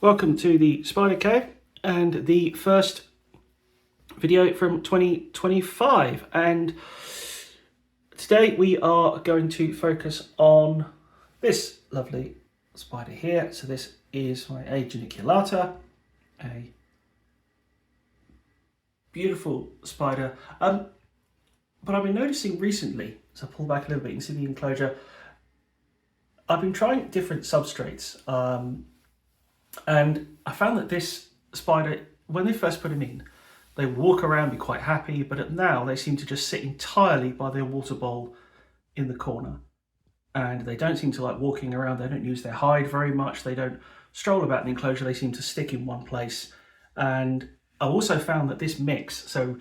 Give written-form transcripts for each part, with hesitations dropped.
Welcome to the Spider Cave and the first video from 2025, and today we are going to focus on this lovely spider here. So this is my Geniculata, a beautiful spider, but I've been noticing recently, so I'll pull back a little bit, you can see the enclosure. I've been trying different substrates, and I found that this spider, when they first put him in, they walk around, be quite happy, but now they seem to just sit entirely by their water bowl in the corner. And they don't seem to like walking around, they don't use their hide very much, they don't stroll about the enclosure, they seem to stick in one place. And I also found that this mix, so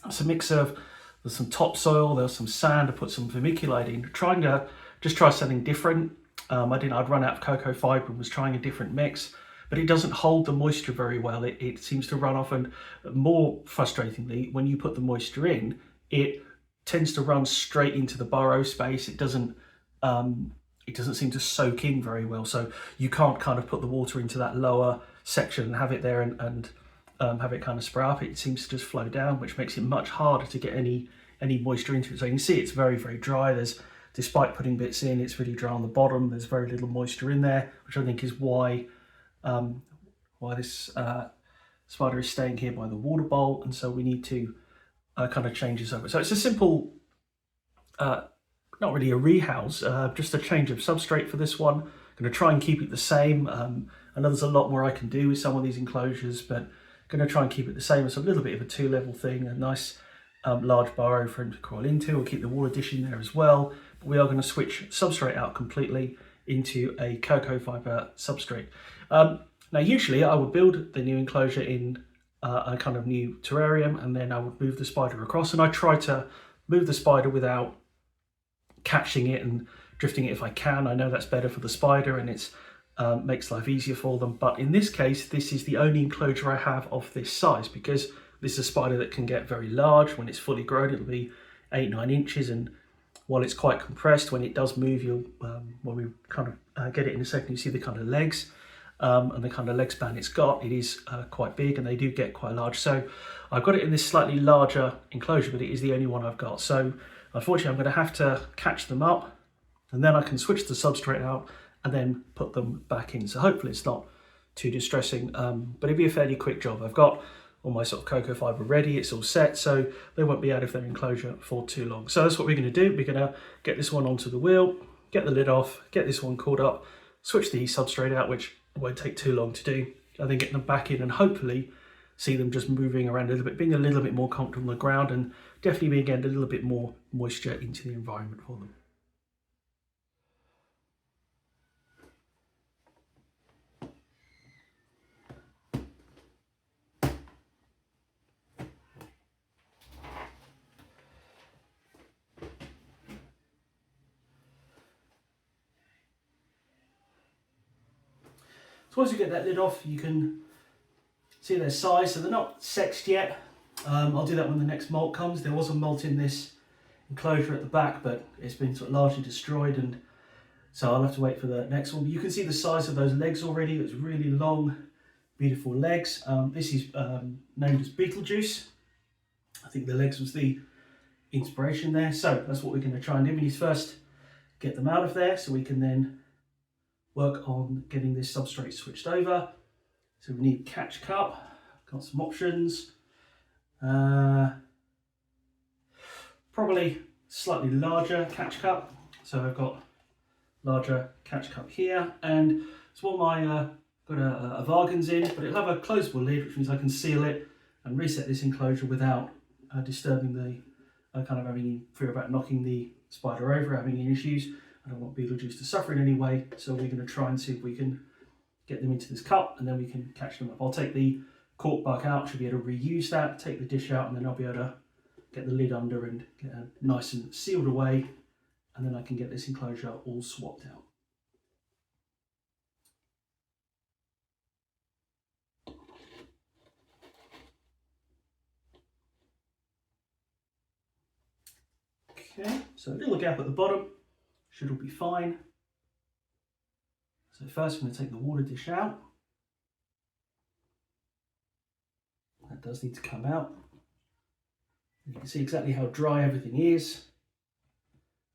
it's a mix of, there's some topsoil, there's some sand, I put some vermiculite in, trying to just try something different. I'd run out of cocoa fibre and was trying a different mix, but it doesn't hold the moisture very well. It seems to run off, and more frustratingly, when you put the moisture in, it tends to run straight into the burrow space. It doesn't seem to soak in very well, so you can't kind of put the water into that lower section and have it there and have it kind of spray up. It seems to just flow down, which makes it much harder to get any moisture into it. So you can see it's very, very dry. Despite putting bits in, it's really dry on the bottom. There's very little moisture in there, which I think is why this spider is staying here by the water bowl. And so we need to kind of change this over. So it's a simple, not really a rehouse, just a change of substrate for this one. I'm going to try and keep it the same. I know there's a lot more I can do with some of these enclosures, but I'm going to try and keep it the same. It's a little bit of a two-level thing, a nice large burrow for him to crawl into. We'll keep the water dish in there as well. But we are going to switch substrate out completely into a cocoa fibre substrate. Now, usually I would build the new enclosure in a kind of new terrarium, and then I would move the spider across, and I try to move the spider without catching it and drifting it if I can. I know that's better for the spider, and it makes life easier for them. But in this case, this is the only enclosure I have of this size, because this is a spider that can get very large. When it's fully grown, it'll be 8-9 inches, and while it's quite compressed, when it does move, you'll when we kind of get it in a second, you see the kind of legs and the kind of leg span it's got. It is quite big, and they do get quite large. So I've got it in this slightly larger enclosure, but it is the only one I've got. So unfortunately, I'm going to have to catch them up, and then I can switch the substrate out and then put them back in. So hopefully it's not too distressing, but it'd be a fairly quick job. I've got all my sort of cocoa fibre ready, it's all set, so they won't be out of their enclosure for too long. So that's what we're going to do. We're going to get this one onto the wheel, get the lid off, get this one caught up, switch the substrate out, which won't take too long to do, and then get them back in and hopefully see them just moving around a little bit, being a little bit more comfortable on the ground, and definitely being getting a little bit more moisture into the environment for them. So once you get that lid off, you can see their size. So they're not sexed yet. I'll do that when the next molt comes. There was a molt in this enclosure at the back, but it's been sort of largely destroyed, and so I'll have to wait for the next one. But you can see the size of those legs already. It's really long, beautiful legs. This is named as Betelgeuse. I think the legs was the inspiration there. So that's what we're going to try and do. We need to first get them out of there so we can then work on getting this substrate switched over. So we need catch cup, got some options. Probably slightly larger catch cup. So I've got larger catch cup here, and it's one my got a Vargans in, but it'll have a closable lid, which means I can seal it and reset this enclosure without disturbing the kind of having fear about knocking the spider over, having any issues. I don't want Betelgeuse to suffer in any way, so we're going to try and see if we can get them into this cup, and then we can catch them up. I'll take the cork bark out, should be able to reuse that, take the dish out, and then I'll be able to get the lid under and get it nice and sealed away, and then I can get this enclosure all swapped out. Okay, so a little gap at the bottom, should all be fine. So first I'm going to take the water dish out. That does need to come out. You can see exactly how dry everything is.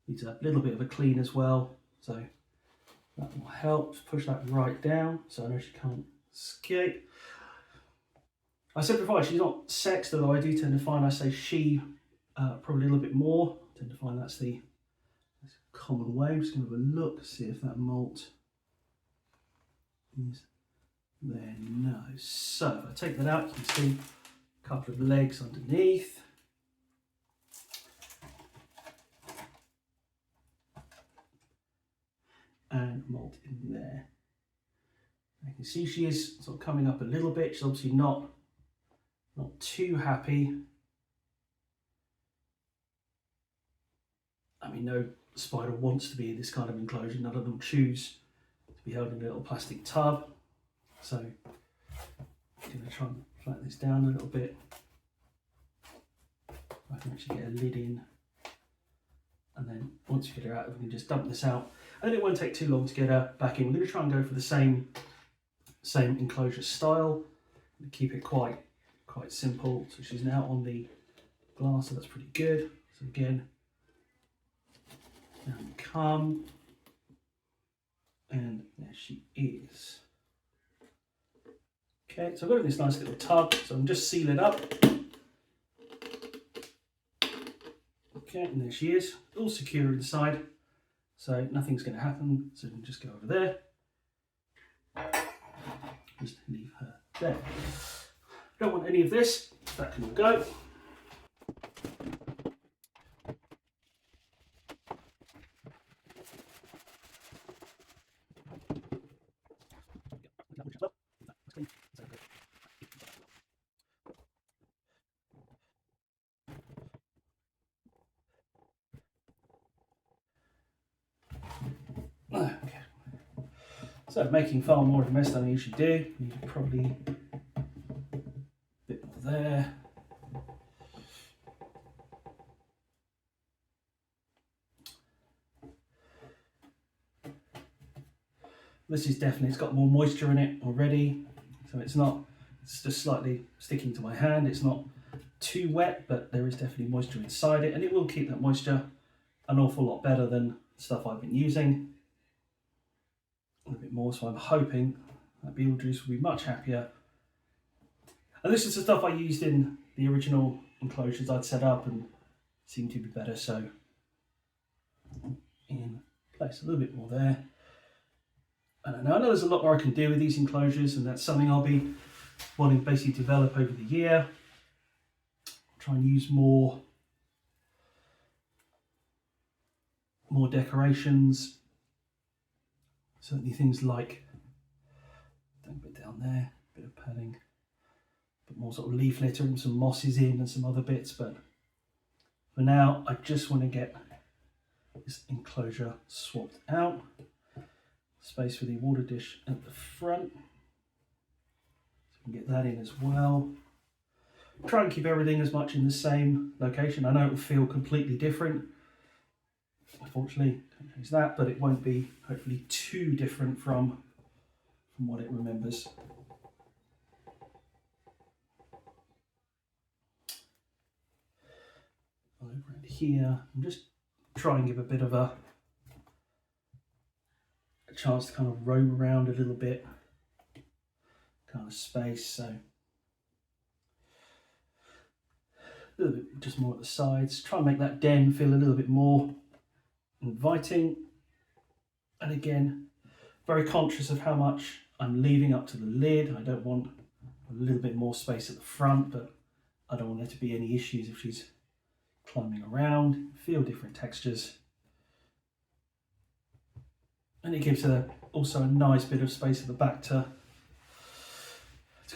Needs a little bit of a clean as well, so that will help. Just push that right down so I know she can't escape. I said before, she's not sexed, although I do tend to find I say she probably a little bit more. I tend to find that's the common way. I'm just going to have a look, see if that molt is there. No. So if I take that out, you can see a couple of legs underneath. And molt in there. I can see she is sort of coming up a little bit. She's obviously not too happy. I mean, no spider wants to be in this kind of enclosure. None of them choose to be held in a little plastic tub. So I'm going to try and flatten this down a little bit. I can actually get a lid in. And then once you get her out, we can just dump this out. And it won't take too long to get her back in. We're going to try and go for the same enclosure style. And keep it quite simple. So she's now on the glass, so that's pretty good. So again, down we come. And there she is. Okay, so I've got this nice little tub, so I'm just seal it up. Okay, and there she is, all secure inside, so nothing's going to happen. So we can just go over there, just leave her there. Don't want any of this, that can all go. Okay. So making far more of a mess than I usually do. Need probably a bit more there. This is definitely, it's got more moisture in it already, so it's just slightly sticking to my hand. It's not too wet, but there is definitely moisture inside it, and it will keep that moisture an awful lot better than stuff I've been using. A little bit more, so I'm hoping that Betelgeuse will be much happier. And this is the stuff I used in the original enclosures I'd set up and seemed to be better, so in place. A little bit more there. I know there's a lot more I can do with these enclosures, and that's something I'll be wanting to basically develop over the year. Try and use more decorations. Certainly things like, a bit down there, a bit of padding, a bit more sort of leaf litter and some mosses in and some other bits, but for now I just want to get this enclosure swapped out. Space for the water dish at the front, so we can get that in as well. Try and keep everything as much in the same location. I know it will feel completely different, unfortunately, don't change that, but it won't be hopefully too different from what it remembers. Over here, I'm just trying to give a bit of a chance to kind of roam around a little bit, kind of space, so a little bit just more at the sides. Try and make that den feel a little bit more inviting, and again very conscious of how much I'm leaving up to the lid. I don't want a little bit more space at the front, but I don't want there to be any issues if she's climbing around. Feel different textures. And it gives her also a nice bit of space at the back to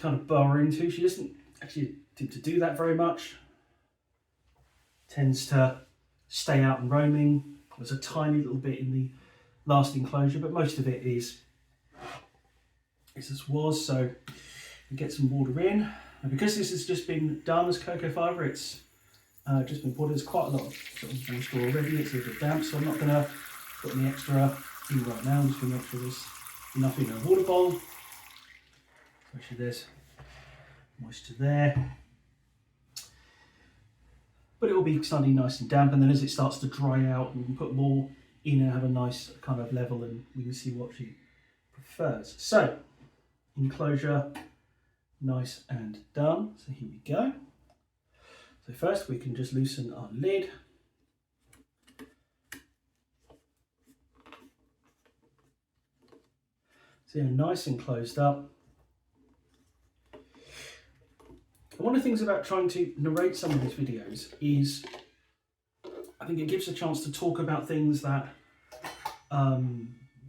kind of burrow into. She doesn't actually seem to do that very much. Tends to stay out and roaming. There's a tiny little bit in the last enclosure, but most of it is as was. So we get some water in. And because this has just been done as cocoa fibre, it's just been poured. There's quite a lot of sort of moisture already. It's a little bit damp, so I'm not going to put any extra in right now. I'm just going to make sure there's enough in a water bowl. Especially there's moisture there. but it will be sunny, nice and damp, and then as it starts to dry out, we can put more in and have a nice kind of level, and we can see what she prefers. So, enclosure, nice and done. So here we go. So first we can just loosen our lid. So they're nice and closed up. And one of the things about trying to narrate some of these videos is I think it gives a chance to talk about things that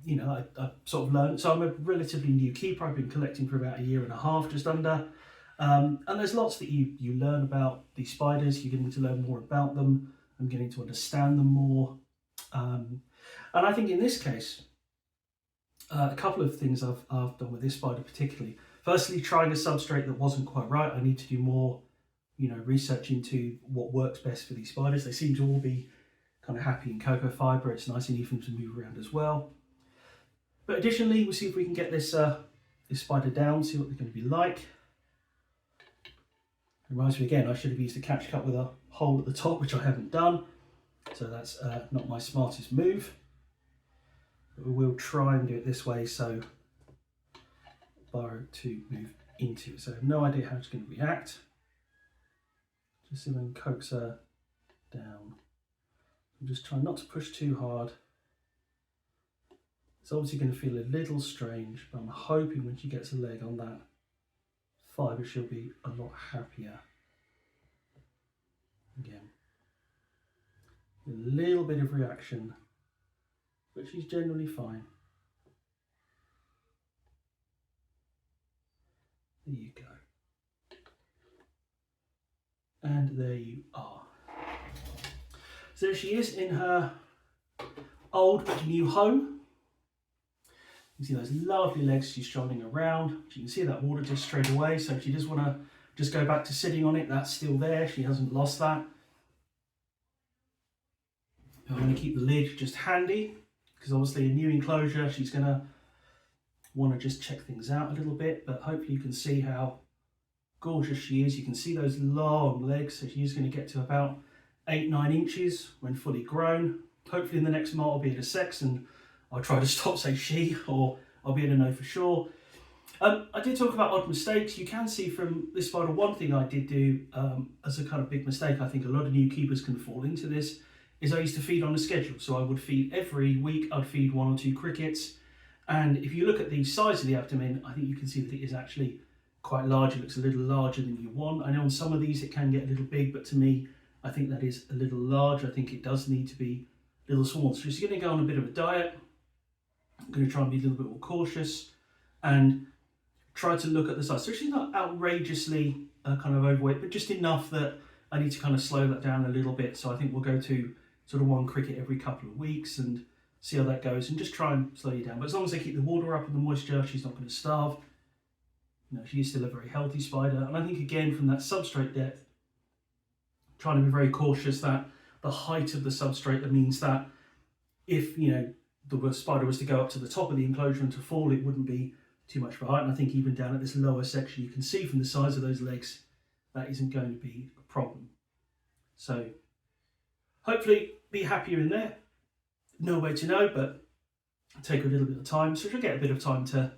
you know, I sort of learned. So I'm a relatively new keeper. I've been collecting for about 1.5 years, just under. And there's lots that you learn about these spiders. You're getting to learn more about them and getting to understand them more. And I think in this case, a couple of things I've done with this spider particularly. Firstly, trying a substrate that wasn't quite right. I need to do more, you know, research into what works best for these spiders. They seem to all be kind of happy in cocoa fibre. It's nice and easy to move around as well. But additionally, we'll see if we can get this this spider down, see what they're going to be like. Reminds me again, I should have used a catch cut with a hole at the top, which I haven't done. So that's not my smartest move. But we will try and do it this way, so burrow to move into it. So I have no idea how it's going to react. Just see if I can coax her down. I'm just trying not to push too hard. It's obviously going to feel a little strange, but I'm hoping when she gets a leg on that fibre, she'll be a lot happier. Again, a little bit of reaction, but she's generally fine. There you go. And there you are. So there she is in her old but new home. You see those lovely legs she's trotting around. You can see that water just straight away, so if she does want to just go back to sitting on it, that's still there. She hasn't lost that. I'm going to keep the lid just handy, because obviously a new enclosure, she's going to want to just check things out a little bit, but hopefully you can see how gorgeous she is. You can see those long legs, so she's going to get to about 8-9 inches when fully grown. Hopefully in the next month I'll be able to sex, and I'll try to stop say she, or I'll be able to know for sure. I did talk about odd mistakes. You can see from this spider, one thing I did do as a kind of big mistake, I think a lot of new keepers can fall into this, is I used to feed on a schedule. So I would feed every week, I'd feed 1 or 2 crickets. And if you look at the size of the abdomen, I think you can see that it is actually quite large. It looks a little larger than you want. I know on some of these it can get a little big, but to me, I think that is a little large. I think it does need to be a little small. So she's going to go on a bit of a diet. I'm going to try and be a little bit more cautious and try to look at the size. So she's not outrageously kind of overweight, but just enough that I need to kind of slow that down a little bit. So I think we'll go to sort of 1 cricket every couple of weeks and see how that goes, and just try and slow you down. But as long as I keep the water up and the moisture, she's not going to starve. You know, she is still a very healthy spider. And I think again, from that substrate depth, trying to be very cautious that the height of the substrate, that means that if, you know, the spider was to go up to the top of the enclosure and to fall, it wouldn't be too much for height. And I think even down at this lower section, you can see from the size of those legs, that isn't going to be a problem. So hopefully be happier in there. No way to know, but take a little bit of time. So she'll get a bit of time to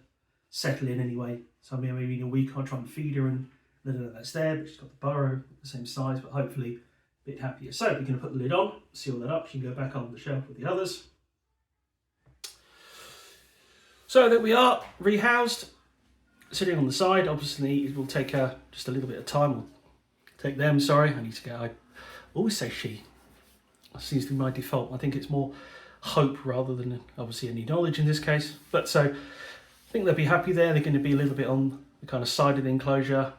settle in anyway. So maybe in a week I'll try and feed her and let her know that's there, but she's got the burrow the same size, but hopefully a bit happier. So we're going to put the lid on, seal that up. She can go back on the shelf with the others. So there we are, rehoused, sitting on the side. Obviously it will take just a little bit of time. We'll take them, sorry, I need to go. I always say she. That seems to be my default. I think it's more hope rather than obviously any knowledge in this case. But so I think they'll be happy there. They're going to be a little bit on the kind of side of the enclosure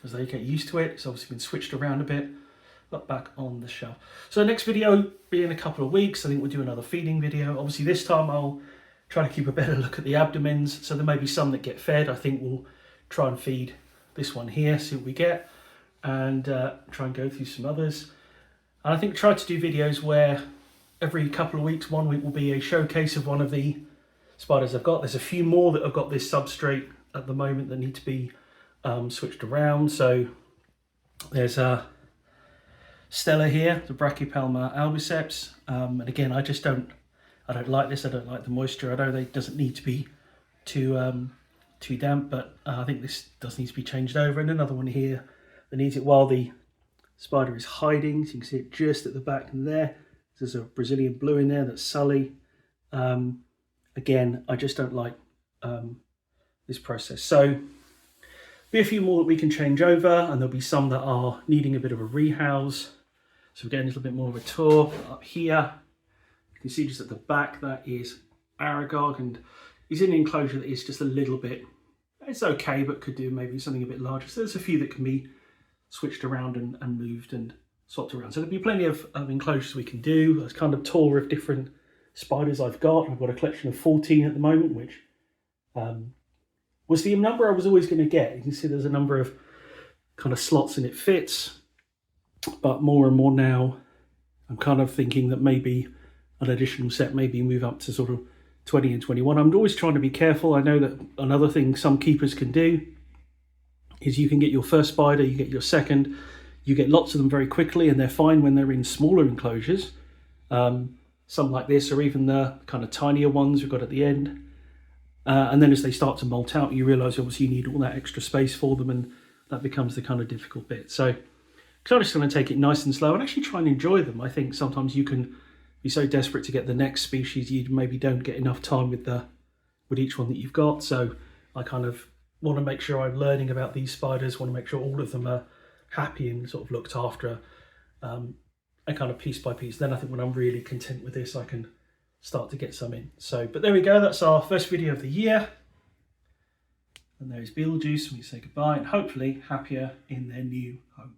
as they get used to it. It's obviously been switched around a bit, but back on the shelf. So the next video will be in a couple of weeks. I think we'll do another feeding video. Obviously this time I'll try to keep a better look at the abdomens. So there may be some that get fed. I think we'll try and feed this one here, see what we get, and try and go through some others. And I think try to do videos where every couple of weeks, 1 week will be a showcase of one of the spiders I've got. There's a few more that have got this substrate at the moment that need to be switched around. So there's Stella here, the Brachypelma albiceps, and again, I don't like this. I don't like the moisture. I know it doesn't need to be too damp, but I think this does need to be changed over. And another one here that needs it while the spider is hiding, so you can see it just at the back there. There's a Brazilian blue in there, that's Sully. Again, I just don't like this process. So be a few more that we can change over, and there'll be some that are needing a bit of a rehouse. So we're getting a little bit more of a tour up here. You can see just at the back that is Aragog, and he's in an enclosure that is just a little bit, it's okay, but could do maybe something a bit larger. So there's a few that can be switched around and moved and swapped around. So there'll be plenty of enclosures we can do. There's kind of tour of different spiders I've got. I've got a collection of 14 at the moment, which was the number I was always going to get. You can see there's a number of kind of slots and it fits, but more and more now I'm kind of thinking that maybe an additional set, maybe move up to sort of 20 and 21. I'm always trying to be careful. I know that another thing some keepers can do is you can get your first spider, you get your second, you get lots of them very quickly, and they're fine when they're in smaller enclosures, some like this, or even the kind of tinier ones we've got at the end. And then as they start to molt out, you realise obviously you need all that extra space for them, and that becomes the kind of difficult bit. So I'm just going to take it nice and slow and actually try and enjoy them. I think sometimes you can be so desperate to get the next species, you maybe don't get enough time with each one that you've got. So I kind of want to make sure I'm learning about these spiders, want to make sure all of them are happy and sort of looked after, and kind of piece by piece. Then I think when I'm really content with this, I can start to get some in. So, but there we go, that's our first video of the year. And there's Betelgeuse, and we say goodbye, and hopefully happier in their new home.